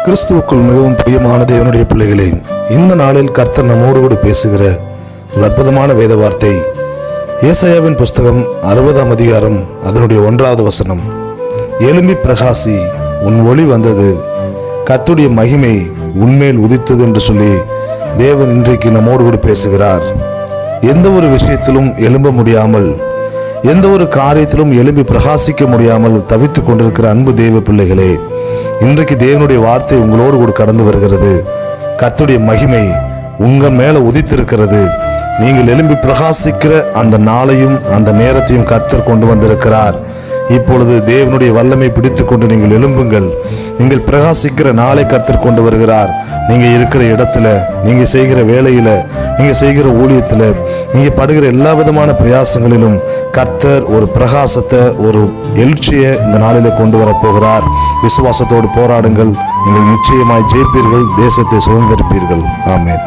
கிறிஸ்துவுக்குள் மிகவும் பிரியமான தேவனுடைய பிள்ளைகளே, இந்த நாளில் கர்த்தர் நம்மோடு கூட பேசுகிற ஒரு அற்புதமான வேத வார்த்தை ஏசாயாவின் புஸ்தகம் 60ஆம் அதிகாரம் அதனுடைய 1வது வசனம். எழும்பி பிரகாசி, உன் ஒளி வந்தது, கர்த்தருடைய மகிமை உன்மேல் உதித்தது என்று சொல்லி தேவன் இன்றைக்கு நம்மோடு கூட பேசுகிறார். எந்த ஒரு விஷயத்திலும் எழும்ப முடியாமல், எந்த ஒரு காரியத்திலும் எழும்பி பிரகாசிக்க முடியாமல் தவித்துக் கொண்டிருக்கிற அன்பு தேவ பிள்ளைகளே, இன்றைக்கு தேவனுடைய வார்த்தை உங்களோடு கூட கடந்து வருகிறது. கர்த்தருடைய மகிமை உங்கள் மேல உதித்திருக்கிறது. நீங்கள் எழும்பி பிரகாசிக்கிற அந்த நாளையும் அந்த நேரத்தையும் கர்த்தர் கொண்டு வந்திருக்கிறார். இப்பொழுது தேவனுடைய வல்லமை பிடித்துக் கொண்டு நீங்கள் எழும்புங்கள். நீங்கள் பிரகாசிக்கிற நாளை கர்த்தர் கொண்டு வருகிறார். நீங்க இருக்கிற இடத்துல, நீங்க செய்கிற வேலையில, நீங்க செய்கிற ஊழியத்துல, நீங்க படுகிற எல்லா விதமான பிரயாசங்களிலும் கர்த்தர் ஒரு பிரகாசத்தை, ஒரு எழுச்சியை இந்த நாளிலே கொண்டு வரப்போகிறார். விசுவாசத்தோடு போராடுங்கள். நீங்கள் நிச்சயமாய் ஜெயிப்பீர்கள், தேசத்தை சுதந்திரிப்பீர்கள். ஆமென்.